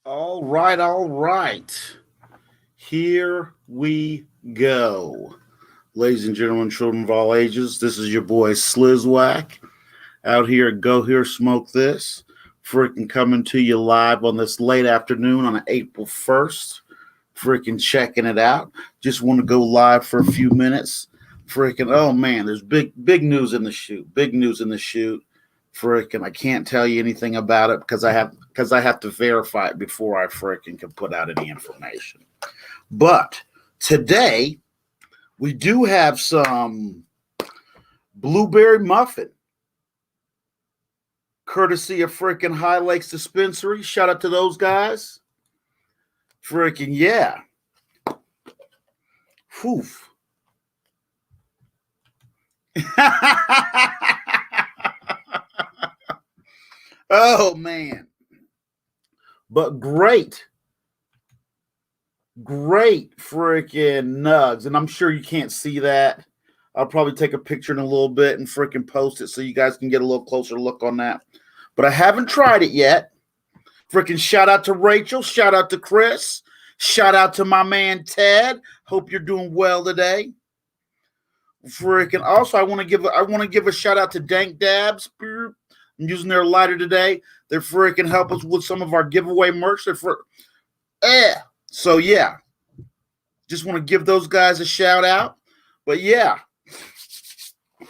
All right, all right. Here we go. Ladies and gentlemen, children of all ages, this is your boy Slizwack out here at Go Here Smoke This. Freaking coming to you live on this late afternoon on April 1st. Freaking checking it out. Just want to go live for a few minutes. Freaking, oh man, there's big news in the shoot. Big news in the shoot. Freaking, I can't tell you anything about it because I have to verify it before I freaking can put out any information. But today we do have some blueberry muffin, courtesy of freaking High Lakes Dispensary. Shout out to those guys. Freaking yeah. Whew. Oh man. But great freaking nugs. And I'm sure you can't see that. I'll probably take a picture in a little bit and freaking post it so you guys can get a little closer look on that. But I haven't tried it yet. Freaking shout out to Rachel. Shout out to Chris. Shout out to my man Ted. Hope you're doing well today. Freaking also, I want to give a shout out to Dank Dabs. I'm using their lighter today. They're freaking help us with some of our giveaway merch. So yeah, just want to give those guys a shout out. But yeah,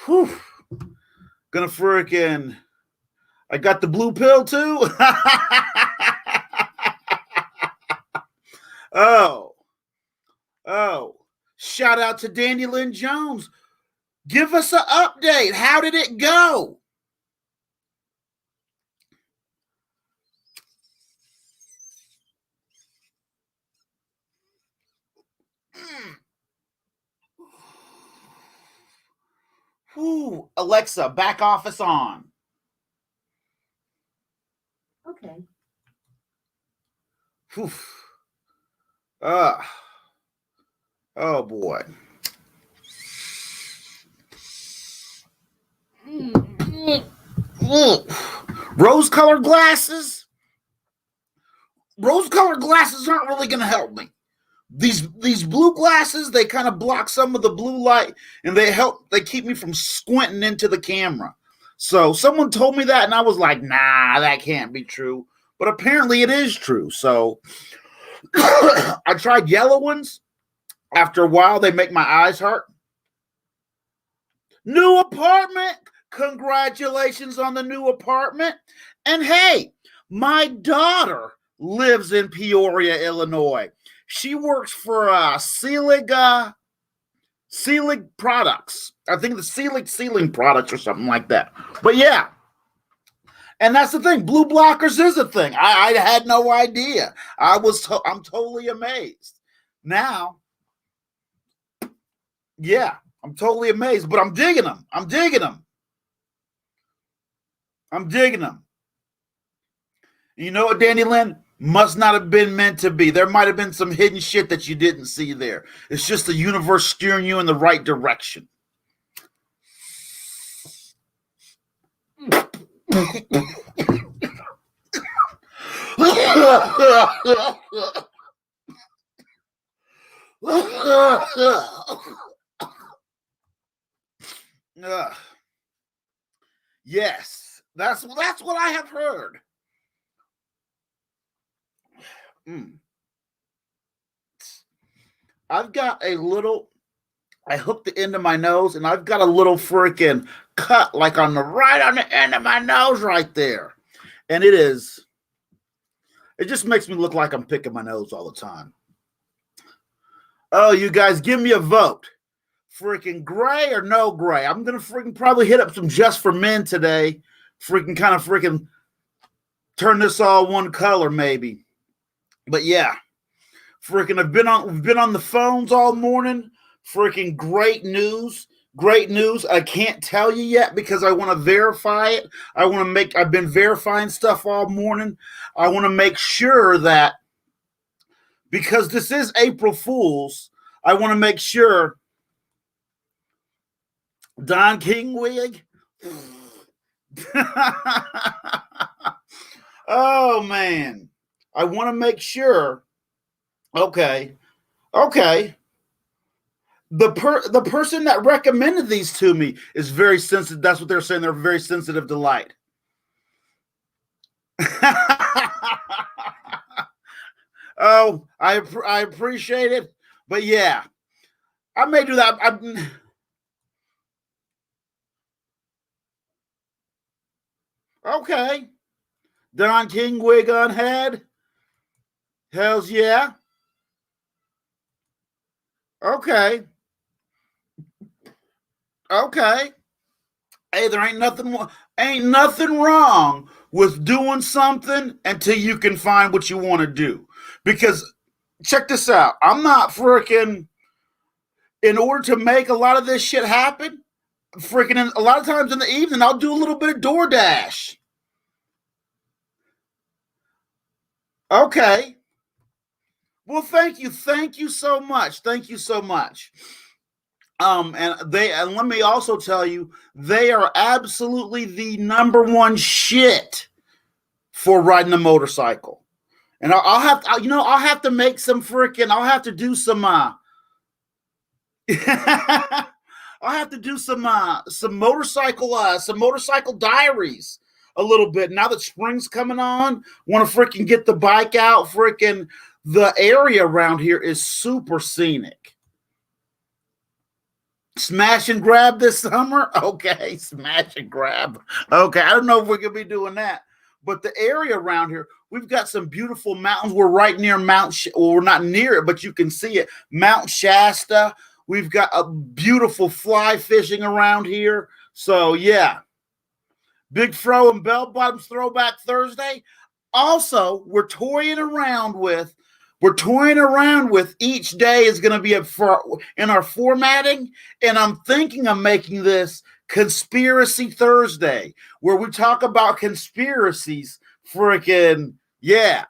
whew, gonna freaking. I got the blue pill too. Oh, shout out to Dandelion Jones. Give us an update. How did it go? Whew. Alexa, back office on. Okay. Whew. Oh boy. Rose-colored glasses. Rose-colored glasses aren't really going to help me. These blue glasses, they kind of block some of the blue light, and they keep me from squinting into the camera. So someone told me that, and I was like, nah, that can't be true. But apparently it is true. So I tried yellow ones. After a while, they make my eyes hurt. New apartment. Congratulations on the new apartment. And hey, my daughter lives in Peoria, Illinois. She works for Seelig Products. I think the Seelig Ceiling Products or something like that. But yeah. And that's the thing. Blue blockers is a thing. I had no idea. I'm totally amazed. Now, yeah, I'm totally amazed. But I'm digging them. I'm digging them. You know what, Danny Lynn? Must not have been meant to be. There might have been some hidden shit that you didn't see there. It's just the universe steering you in the right direction. Yes, that's what I have heard. I've got a little. I hooked the end of my nose, and I've got a little freaking cut, like on the end of my nose, right there, and it is. It just makes me look like I'm picking my nose all the time. Oh, you guys, give me a vote. Freaking gray or no gray? I'm gonna freaking probably hit up some Just for Men today. Freaking kind of freaking turn this all one color, maybe. But yeah, freaking we've been on the phones all morning. Freaking great news. Great news. I can't tell you yet because I want to verify it. I've been verifying stuff all morning. I want to make sure that because this is April Fool's, I want to make sure Don King Wig. Oh man. I want to make sure. Okay. Okay. The person that recommended these to me is very sensitive. That's what they're saying. They're very sensitive to light. Oh, I appreciate it, but yeah, I may do that. Okay, Don King Wig on head. Hells yeah. Okay. Okay. Hey, there ain't nothing wrong with doing something until you can find what you want to do. Because check this out. I'm not freaking in order to make a lot of this shit happen, freaking a lot of times in the evening, I'll do a little bit of DoorDash. Okay. Well, thank you. Thank you so much. Thank you so much. And let me also tell you, they are absolutely the number one shit for riding a motorcycle. And I'll have to, I'll have to make some freaking, I'll have to do some, I'll have to do some motorcycle diaries a little bit. Now that spring's coming on, want to freaking get the bike out. Freaking the area around here is super scenic. Smash and grab this summer? Okay, smash and grab. Okay, I don't know if we're going to be doing that. But the area around here, we've got some beautiful mountains. We're right near we're not near it, but you can see it. Mount Shasta. We've got a beautiful fly fishing around here. So, yeah. Big Fro and Bell Bottoms Throwback Thursday. Also, we're toying around with each day is going to be in our formatting. And I'm thinking of making this Conspiracy Thursday, where we talk about conspiracies. Freaking, yeah.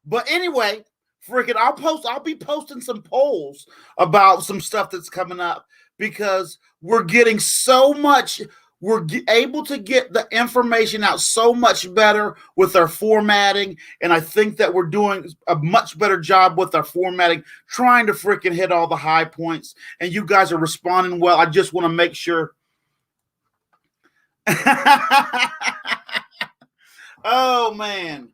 But anyway, freaking, I'll be posting some polls about some stuff that's coming up because we're getting so much. We're able to get the information out so much better with our formatting. And I think that we're doing a much better job with our formatting, trying to freaking hit all the high points. And you guys are responding well. I just want to make sure. Oh, man.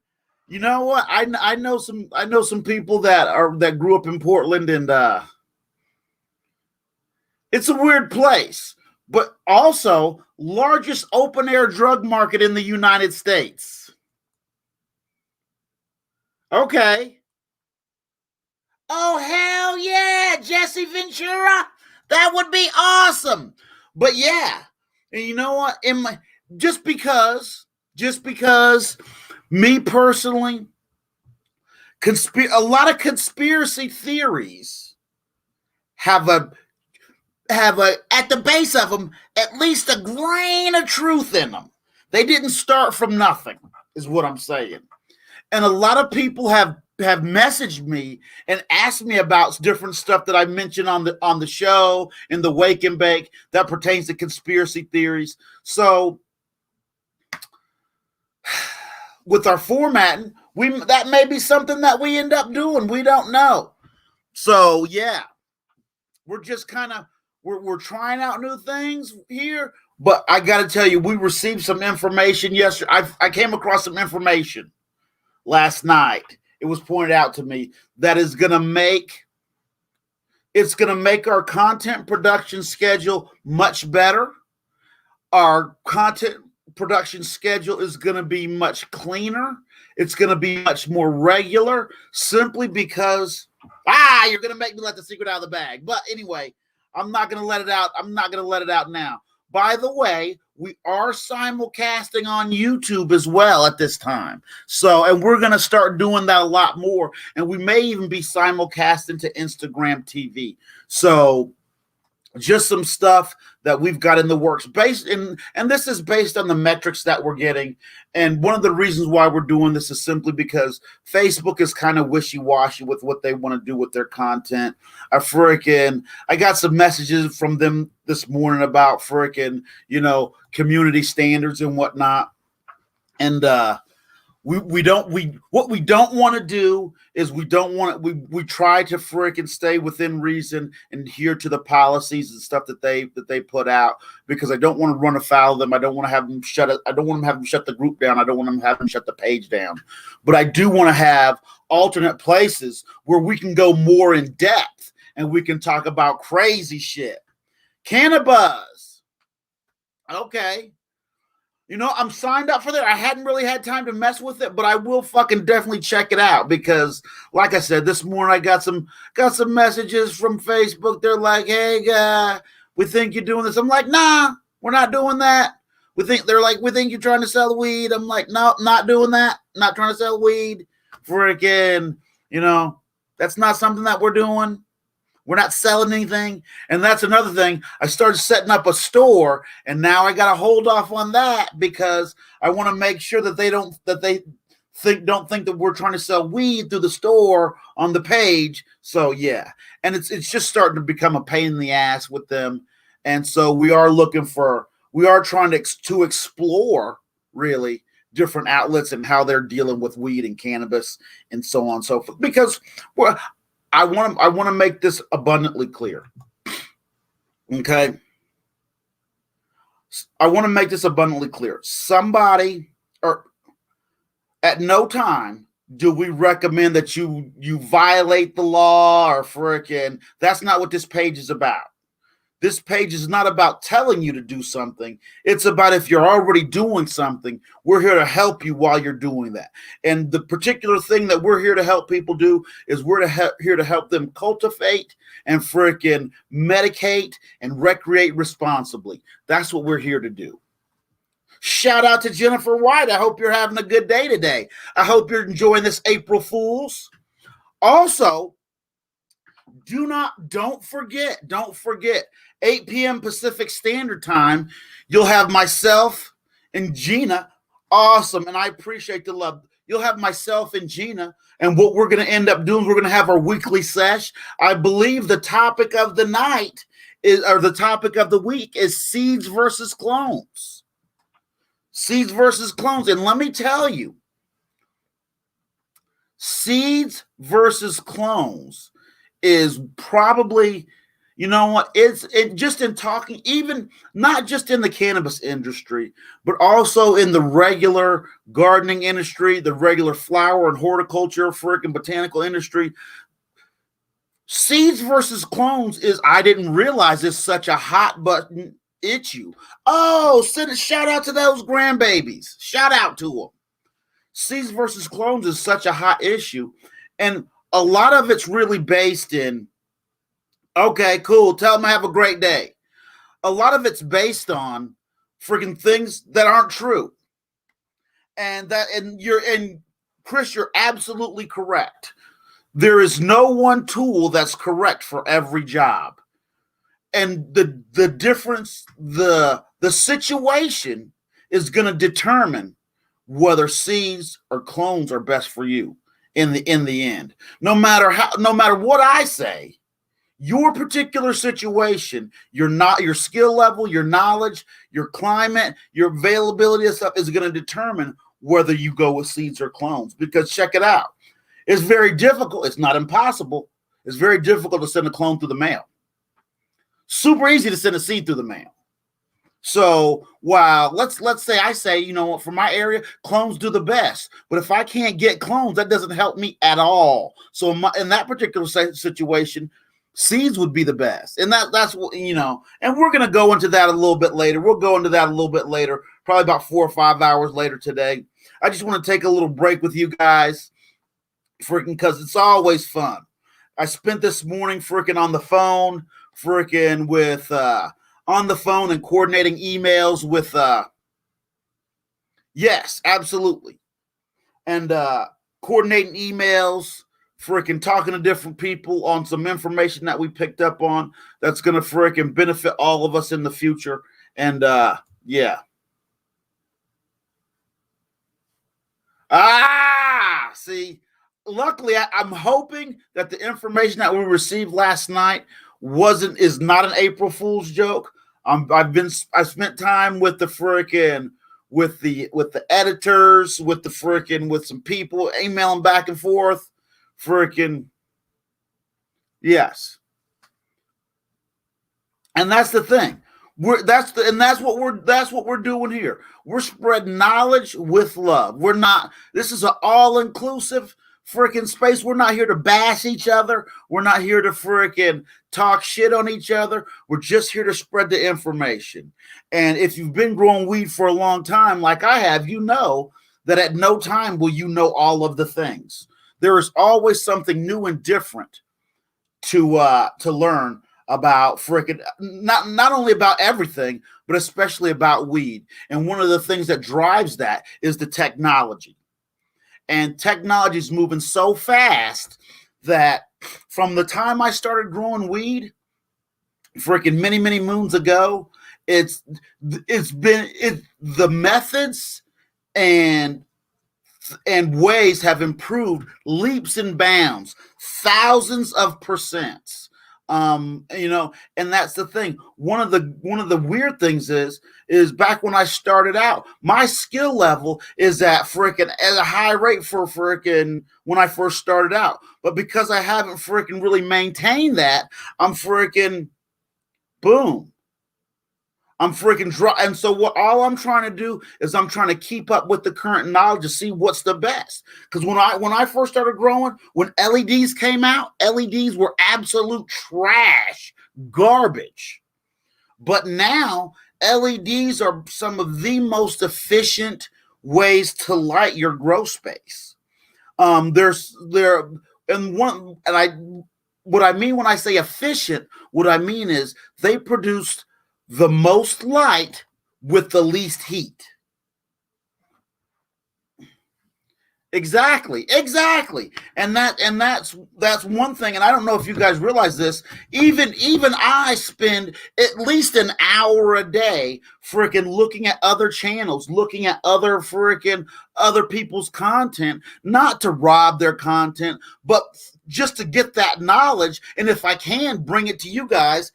You know what? I know some people that grew up in Portland, and it's a weird place, but also largest open air drug market in the United States. Okay. Oh, hell yeah, Jesse Ventura. That would be awesome. But yeah, and you know what? Just because me personally, a lot of conspiracy theories have at the base of them at least a grain of truth in them. They didn't start from nothing, is what I'm saying. And a lot of people have messaged me and asked me about different stuff that I mentioned on the show in the Wake and Bake that pertains to conspiracy theories. So with our formatting, that may be something that we end up doing. We don't know. So yeah, we're just kind of we're trying out new things here. But I got to tell you, we received some information yesterday. I came across some information last night. It was pointed out to me that is going to make our content production schedule much better. Our content production schedule is going to be much cleaner. It's going to be much more regular, simply because you're going to make me let the secret out of the bag. But anyway, I'm not going to let it out. I'm not going to let it out now. By the way, we are simulcasting on YouTube as well at this time. So, and we're going to start doing that a lot more. And we may even be simulcasting to Instagram TV. So, just some stuff that we've got in the works and this is based on the metrics that we're getting. And one of the reasons why we're doing this is simply because Facebook is kind of wishy-washy with what they want to do with their content. I got some messages from them this morning about community standards and whatnot. And what we don't want to do is we try to freaking stay within reason and adhere to the policies and stuff that they put out, because I don't want to run afoul of them. I don't want to have them I don't want to have them shut the group down. I don't want them to have them shut the page down. But I do want to have alternate places where we can go more in depth and we can talk about crazy shit. Cannabis. Okay. You know, I'm signed up for that. I hadn't really had time to mess with it, but I will fucking definitely check it out, because, like I said, this morning I got some messages from Facebook. They're like, "Hey, guy, we think you're doing this." I'm like, "Nah, we're not doing that." They're like, "We think you're trying to sell weed." I'm like, "No, not doing that. Not trying to sell weed." Freaking, you know, that's not something that we're doing. We're not selling anything. And that's another thing. I started setting up a store, and now I got to hold off on that because I want to make sure that they don't think that we're trying to sell weed through the store on the page. So yeah. And it's just starting to become a pain in the ass with them. And so we are trying to explore really different outlets and how they're dealing with weed and cannabis and so on and so forth, because I want to make this abundantly clear. Okay. I want to make this abundantly clear. At no time do we recommend that you violate the law or frickin'. That's not what this page is about. This page is not about telling you to do something. It's about, if you're already doing something, we're here to help you while you're doing that. And the particular thing that we're here to help people do is here to help them cultivate and freaking medicate and recreate responsibly. That's what we're here to do. Shout out to Jennifer White. I hope you're having a good day today. I hope you're enjoying this April Fools. Also, don't forget, 8 p.m. Pacific Standard Time, you'll have myself and Gina. Awesome. And I appreciate the love. You'll have myself and Gina. And what we're going to end up doing, we're going to have our weekly sesh. I believe the topic of the night the topic of the week is seeds versus clones. Seeds versus clones. And let me tell you, seeds versus clones is probably, you know what, just in talking, even not just in the cannabis industry, but also in the regular gardening industry, the regular flower and horticulture, freaking botanical industry. Seeds versus clones I didn't realize it's such a hot button issue. Oh, send a shout out to those grandbabies. Shout out to them. Seeds versus clones is such a hot issue. And a lot of it's really based in, okay, cool, tell them I have a great day. A lot of it's based on freaking things that aren't true. And Chris, you're absolutely correct. There is no one tool that's correct for every job. And the difference, the situation is going to determine whether seeds or clones are best for you in the end. No matter what I say, your particular situation, your skill level, your knowledge, your climate, your availability of stuff is going to determine whether you go with seeds or clones. Because check it out. It's very difficult. It's not impossible. It's very difficult to send a clone through the mail. Super easy to send a seed through the mail. So while let's say I say, you know what, for my area, clones do the best. But if I can't get clones, that doesn't help me at all. So in that particular situation, seeds would be the best. And that's what, you know, and we're going to go into that a little bit later. We'll go into that a little bit later, probably about 4 or 5 hours later today. I just want to take a little break with you guys, freaking, because it's always fun. I spent this morning freaking on the phone, freaking with on the phone and coordinating emails with yes, absolutely. And coordinating emails, freaking talking to different people on some information that we picked up on that's going to freaking benefit all of us in the future. And yeah. See, luckily I'm hoping that the information that we received last night is not an April Fool's joke. I spent time with the freaking with the editors, with the freaking, with some people emailing back and forth. Freaking yes. And that's the thing. That's what we're doing here. We're spreading knowledge with love. We're not, this is an all-inclusive freaking space. We're not here to bash each other. We're not here to freaking talk shit on each other. We're just here to spread the information. And if you've been growing weed for a long time, like I have, you know that at no time will you know all of the things. There is always something new and different to learn about freaking, not only about everything, but especially about weed. And one of the things that drives that is the technology. And technology is moving so fast that from the time I started growing weed, freaking many moons ago, the methods and ways have improved leaps and bounds, thousands of percents. And that's the thing. One of the weird things is back when I started out, my skill level is at a high rate for freaking when I first started out. But because I haven't freaking really maintained that, I'm freaking boom. I'm freaking dry. And so all I'm trying to do is I'm trying to keep up with the current knowledge to see what's the best. Because when I first started growing, when LEDs came out, LEDs were absolute trash, garbage. But now LEDs are some of the most efficient ways to light your grow space. What I mean when I say efficient, what I mean is they produced the most light with the least heat. Exactly. And that's one thing. And I don't know if you guys realize this. Even I spend at least an hour a day freaking looking at other channels, looking at other people's content, not to rob their content, but just to get that knowledge. And if I can, bring it to you guys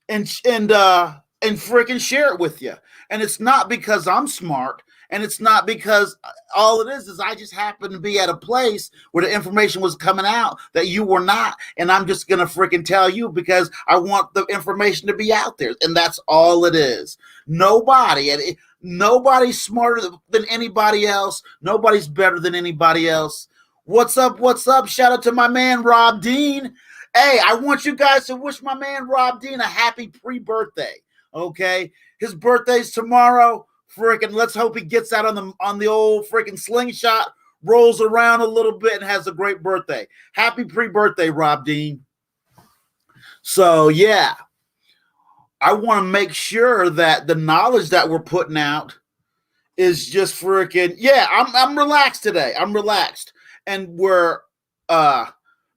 and freaking share it with you. And it's not because I'm smart, and it's not because all it is I just happen to be at a place where the information was coming out that you were not, and I'm just gonna freaking tell you because I want the information to be out there, and that's all it is. Nobody's smarter than anybody else. Nobody's better than anybody else. What's up? Shout out to my man Rob Dean. Hey, I want you guys to wish my man Rob Dean a happy pre-birthday. Okay, his birthday's tomorrow. Freaking, let's hope he gets out on the old freaking slingshot, rolls around a little bit, and has a great birthday. Happy pre-birthday, Rob Dean. So yeah, I want to make sure that the knowledge that we're putting out is just freaking. Yeah, I'm relaxed today. I'm relaxed, and we're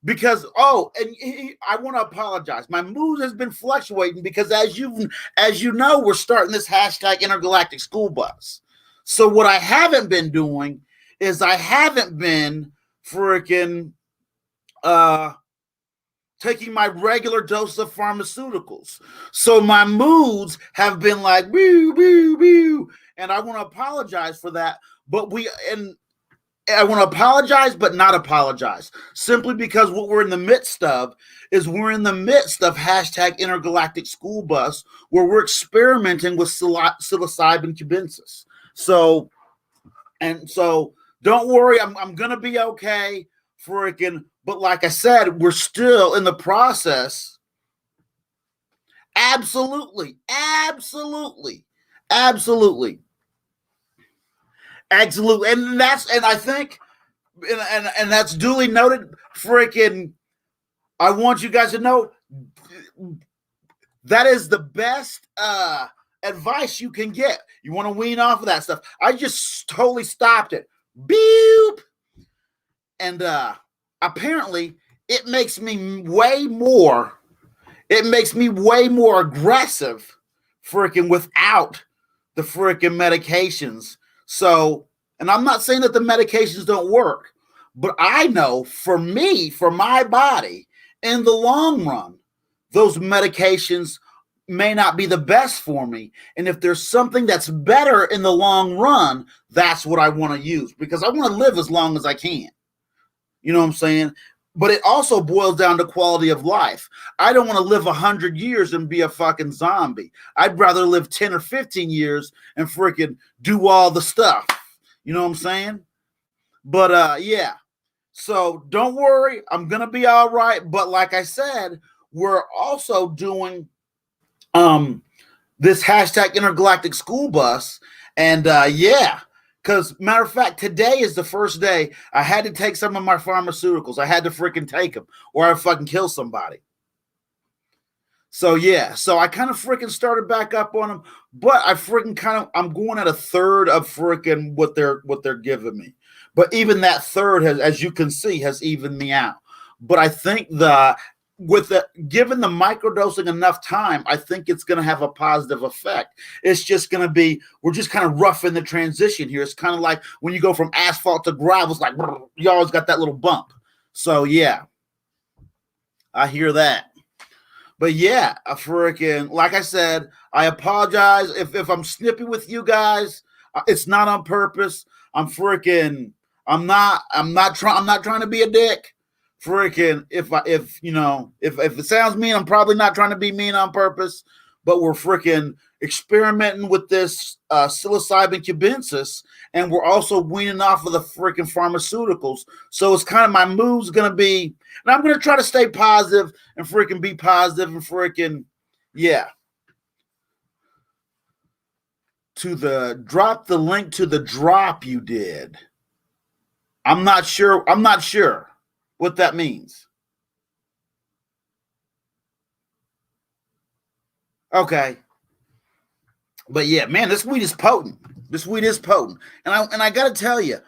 because I want to apologize. My mood has been fluctuating because as you know, we're starting this hashtag intergalactic school bus. So what I haven't been doing is I haven't been freaking taking my regular dose of pharmaceuticals. So my moods have been like woo woo woo, and I want to apologize for that. But I want to apologize, but not apologize, simply because what we're in the midst of hashtag intergalactic school bus, where we're experimenting with psilocybin cubensis. So don't worry, I'm going to be okay, but like I said, we're still in the process. Absolutely. And I think, and that's duly noted. I want you guys to know that is the best advice you can get. You want to wean off of that stuff. I just totally stopped it. Beep. And apparently it makes me way more aggressive without the medications. So, and I'm not saying that the medications don't work, but I know for me, for my body, in the long run, those medications may not be the best for me. And if there's something that's better in the long run, that's what I want to use, because I want to live as long as I can. You know what I'm saying? But it also boils down to quality of life. I don't want to live 100 years and be a fucking zombie. I'd rather live 10 or 15 years and freaking do all the stuff. You know what I'm saying? But yeah. So don't worry, I'm gonna be all right. But like I said, we're also doing this hashtag intergalactic school bus, and yeah. Because, matter of fact, today is the first day I had to take some of my pharmaceuticals. I had to freaking take them or I'd fucking kill somebody. So, yeah. So I kind of freaking started back up on them. But I freaking I'm going at a third of freaking what they're giving me. But even that third, has, as you can see, has evened me out. But I think given the microdosing enough time, I think it's going to have a positive effect. It's just going to be, we're just kind of rough in the transition here. It's kind of like when you go from asphalt to gravel, it's like, you always got that little bump. So yeah, I hear that. But yeah, I freaking, like I said, I apologize if I'm snippy with you guys. It's not on purpose. I'm not trying to be a dick. Freaking, if it sounds mean, I'm probably not trying to be mean on purpose, but we're freaking experimenting with this psilocybin cubensis, and we're also weaning off of the freaking pharmaceuticals. So it's kind of, my mood's gonna be, and I'm gonna try to stay positive and freaking be positive and freaking, yeah. Drop the link to the drop you did. I'm not sure what that means. Okay. But yeah, man, this weed is potent. And I gotta tell you,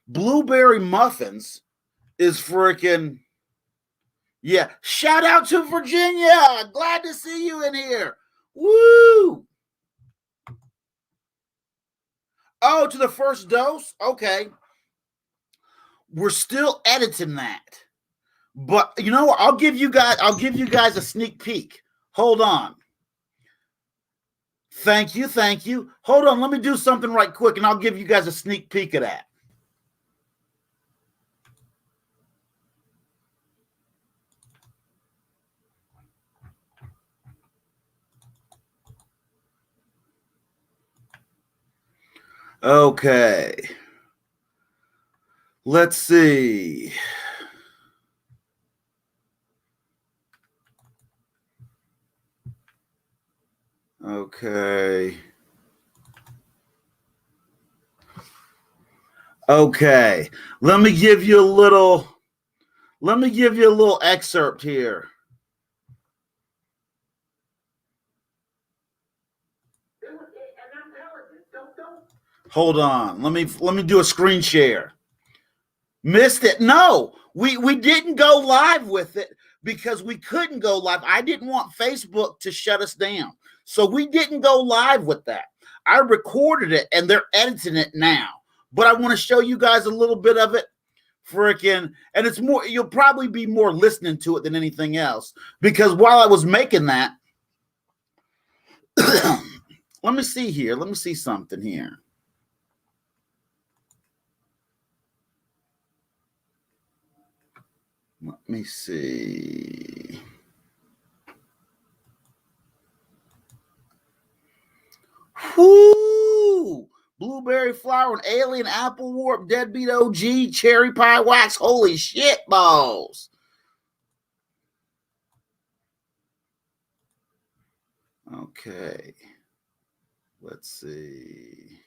blueberry muffins is freaking, yeah. Shout out to Virginia. Glad to see you in here. Woo! Oh, to the first dose? Okay. We're still editing that. But you know what? I'll give you guys a sneak peek. Hold on. Thank you. Hold on, let me do something right quick and I'll give you guys a sneak peek of that. Okay. Let's see. Okay. Let me give you a little excerpt here. Hold on. Let me do a screen share. Missed it. No, we didn't go live with it because we couldn't go live. I didn't want Facebook to shut us down. So we didn't go live with that. I recorded it and they're editing it now. But I want to show you guys a little bit of it. Freaking, and it's more, you'll probably be more listening to it than anything else. Because while I was making that, let me see here. Let me see something here. Let me see. Whoo! Blueberry flower and alien apple warp, deadbeat OG, cherry pie wax. Holy shit balls. Okay. Let's see.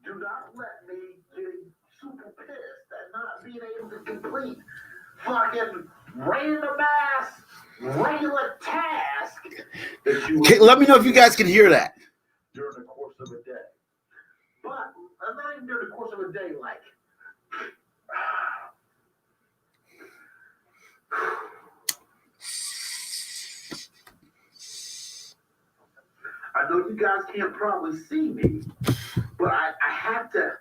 Do not let me get super pissed at not being able to complete fucking random ass regular task that you. Okay, let me know if you guys can hear that. During the course of a day. But not even during the course of a day, like. I know you guys can't probably see me, but I have to.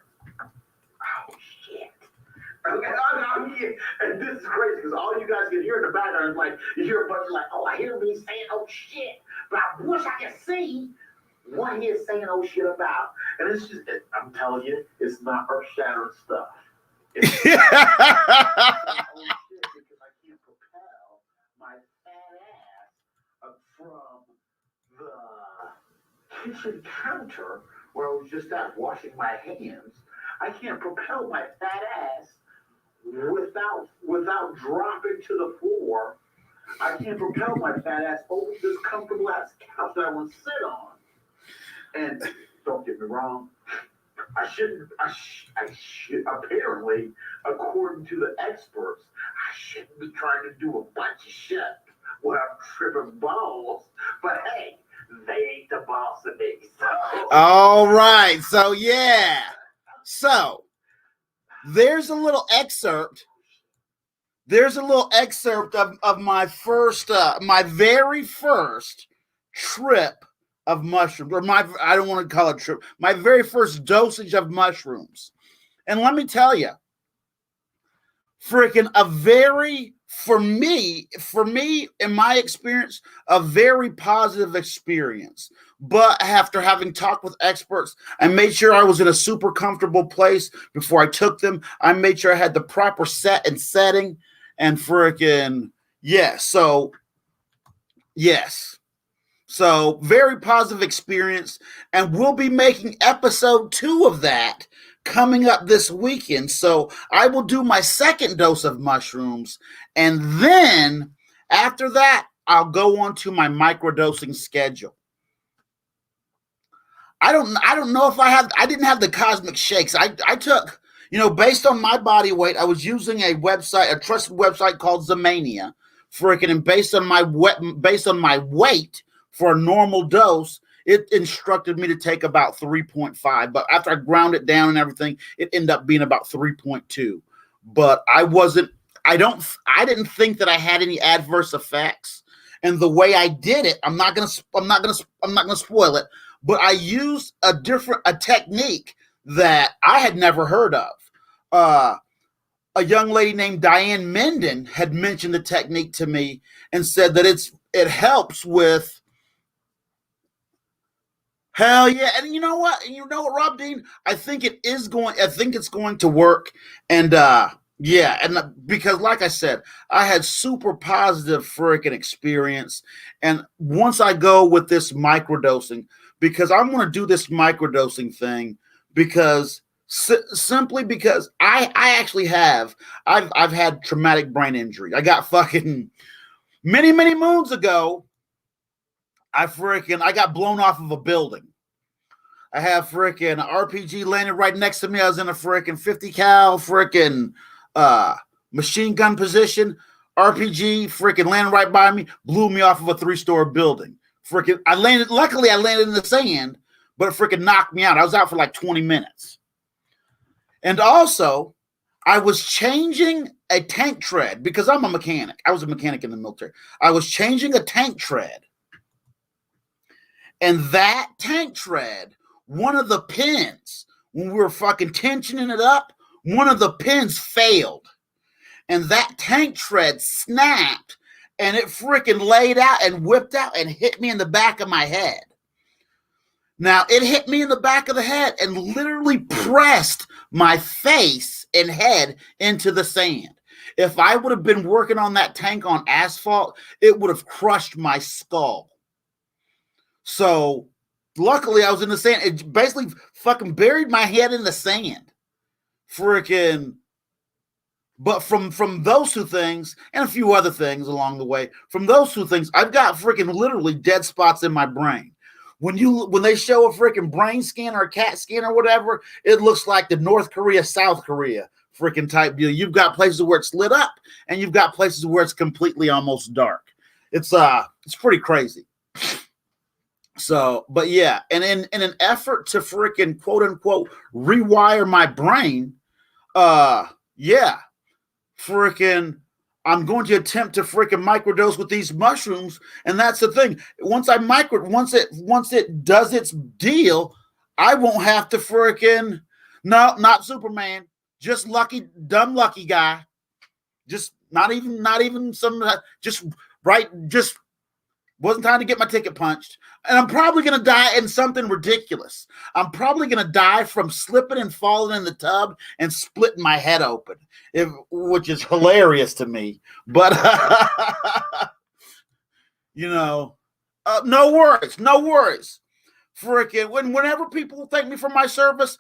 Oh shit! Okay, and this is crazy because all you guys can hear in the background is like, you hear a bunch of like, oh, I hear me saying, oh shit, but I wish I could see what he is saying, oh shit about. And it's just, I'm telling you, it's not earth-shattering stuff. It's oh shit, because I can't propel my fat ass from the kitchen counter where I was just at washing my hands. I can't propel my fat ass without dropping to the floor. I can't propel my fat ass over this comfortable ass couch that I want to sit on. And don't get me wrong, I should apparently, according to the experts, I shouldn't be trying to do a bunch of shit when I'm tripping balls. But hey, they ain't the boss of me. So. All right. So yeah. So there's a little excerpt. There's a little excerpt of my my very first trip of mushrooms, or I don't want to call it trip, my very first dosage of mushrooms. And let me tell you, freaking for me, in my experience, a very positive experience. But after having talked with experts, I made sure I was in a super comfortable place before I took them. I made sure I had the proper set and setting, and freaking, yes. So, yes. So, very positive experience, and we'll be making episode 2 of that coming up this weekend. So, I will do my second dose of mushrooms, and then after that, I'll go on to my microdosing schedule. I don't know if I didn't have the cosmic shakes. I took, based on my body weight, I was using a trusted website called Zamania, freaking, and based on my weight, for a normal dose, it instructed me to take about 3.5. But after I ground it down and everything, it ended up being about 3.2. But I didn't think that I had any adverse effects. And the way I did it, I'm not gonna spoil it, but I used a technique that I had never heard of. A young lady named Diane Menden had mentioned the technique to me and said that it helps with. Hell yeah. And you know what, Rob Dean? I think it's going to work. And yeah, and because like I said, I had super positive freaking experience. And once I go with this microdosing, because I'm going to do this microdosing thing because simply because I actually I've had traumatic brain injury. I got fucking many moons ago. I got blown off of a building. I have freaking RPG landed right next to me. I was in a freaking 50 cal freaking machine gun position. RPG freaking landed right by me, blew me off of a 3-story building. Luckily I landed in the sand, but it freaking knocked me out. I was out for like 20 minutes. And also, I was changing a tank tread because I'm a mechanic. I was a mechanic in the military. I was changing a tank tread. And that tank tread, one of the pins, when we were fucking tensioning it up, one of the pins failed. And that tank tread snapped, and it freaking laid out and whipped out and hit me in the back of my head. Now, it hit me in the back of the head and literally pressed my face and head into the sand. If I would have been working on that tank on asphalt, it would have crushed my skull. So, luckily, I was in the sand. It basically fucking buried my head in the sand. Freaking. But from those two things, and a few other things along the way, from those two things, I've got freaking literally dead spots in my brain. When they show a freaking brain scan or a CAT scan or whatever, it looks like the North Korea, South Korea freaking type deal. You've got places where it's lit up, and you've got places where it's completely almost dark. It's pretty crazy. So, but yeah, and in an effort to freaking quote unquote rewire my brain, yeah, freaking, I'm going to attempt to freaking microdose with these mushrooms, and that's the thing. Once it does its deal, I won't have to freaking, no, not Superman, just dumb lucky guy. Just not even some, just right, just wasn't time to get my ticket punched. And I'm probably going to die in something ridiculous. I'm probably going to die from slipping and falling in the tub and splitting my head open, which is hilarious to me. But, no worries. No worries. Freaking, whenever people thank me for my service,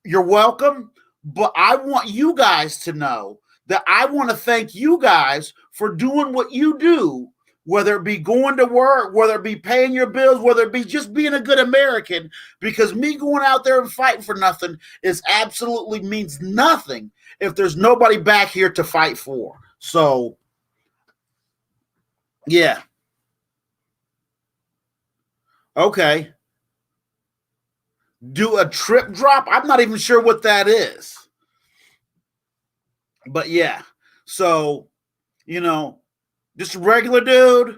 you're welcome. But I want you guys to know that I want to thank you guys for doing what you do, whether it be going to work, whether it be paying your bills, whether it be just being a good American, because me going out there and fighting for nothing is absolutely means nothing if there's nobody back here to fight for. So, yeah. Okay. Do a trip drop? I'm not even sure what that is. But yeah. So, just a regular dude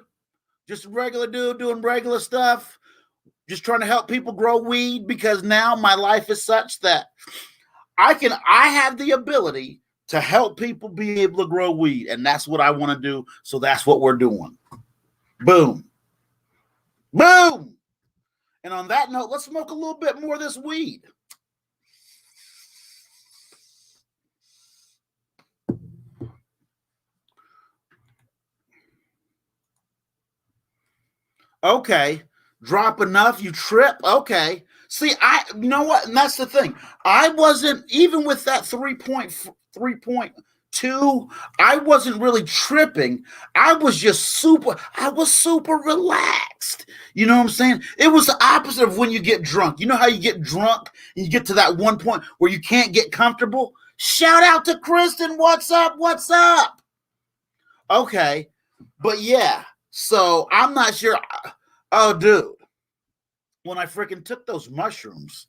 doing regular stuff, just trying to help people grow weed, because now my life is such that I have the ability to help people be able to grow weed, and that's what I want to do. So that's what we're doing. Boom. Boom. And on that note, let's smoke a little bit more of this weed. Okay. Drop enough, you trip. Okay. See, you know what? And that's the thing. I wasn't, even with that 3.2, I wasn't really tripping. I was super relaxed. You know what I'm saying? It was the opposite of when you get drunk. You know how you get drunk and you get to that one point where you can't get comfortable? Shout out to Kristen. What's up? What's up? Okay. But yeah, so I'm not sure. Oh, dude. When I freaking took those mushrooms,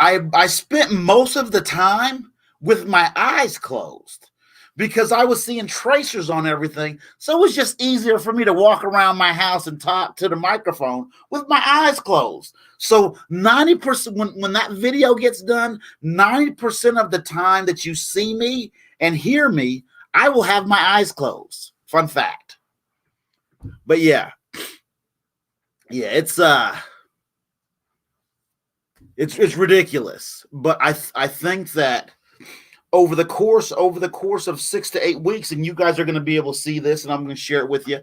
I spent most of the time with my eyes closed because I was seeing tracers on everything. So it was just easier for me to walk around my house and talk to the microphone with my eyes closed. So 90%, when that video gets done, 90% of the time that you see me and hear me, I will have my eyes closed. Fun fact. But yeah. Yeah, it's ridiculous, but I think that over the course of 6 to 8 weeks, and you guys are going to be able to see this, and I'm going to share it with you.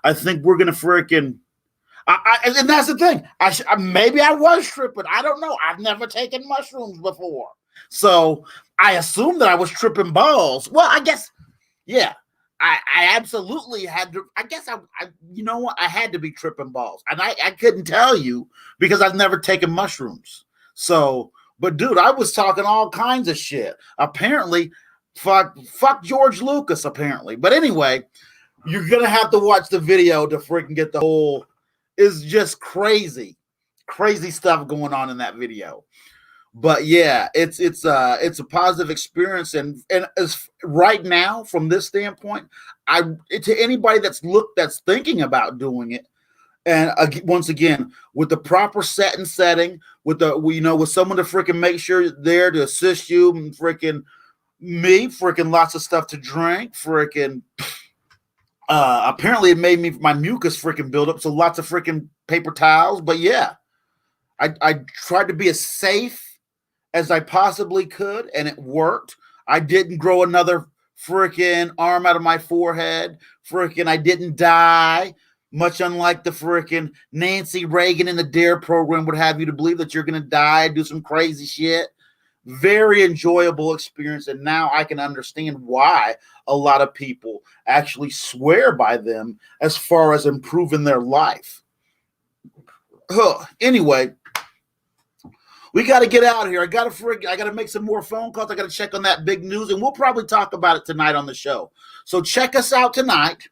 I think we're going to freaking, and that's the thing. Maybe I was tripping. I don't know. I've never taken mushrooms before, so I assumed that I was tripping balls. Well, I guess, yeah. I absolutely had to. I guess you know what? I had to be tripping balls, and I couldn't tell you because I've never taken mushrooms. So, but dude, I was talking all kinds of shit. Apparently, fuck George Lucas. Apparently, but anyway, you're gonna have to watch the video to freaking get the whole. It's just crazy stuff going on in that video. But yeah, it's a positive experience, and as right now from this standpoint, to anybody that's thinking about doing it, and once again with the proper setting, with someone to freaking make sure there to assist you, and freaking lots of stuff to drink, freaking. Apparently, it made my mucus freaking build up, so lots of freaking paper towels. But yeah, I tried to be as safe as I possibly could, and it worked. I didn't grow another freaking arm out of my forehead. Freaking, I didn't die, much unlike the freaking Nancy Reagan in the DARE program would have you to believe that you're going to die, do some crazy shit. Very enjoyable experience, and now I can understand why a lot of people actually swear by them as far as improving their life. Anyway, we got to get out of here. I got to make some more phone calls. I got to check on that big news, and we'll probably talk about it tonight on the show. So check us out tonight,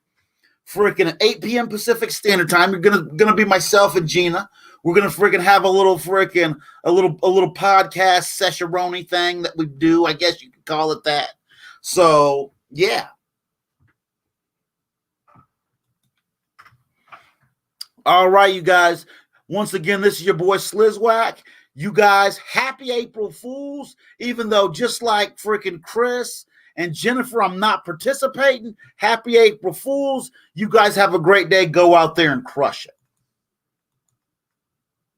freaking at 8 p.m. Pacific Standard Time. You're gonna be myself and Gina. We're gonna freaking have a little podcast session-roni thing that we do. I guess you could call it that. So yeah. All right, you guys. Once again, this is your boy Slizwack. You guys, happy April Fools, even though just like freaking Chris And Jennifer, I'm not participating. Happy April Fools. You guys have a great day. Go out there and crush it.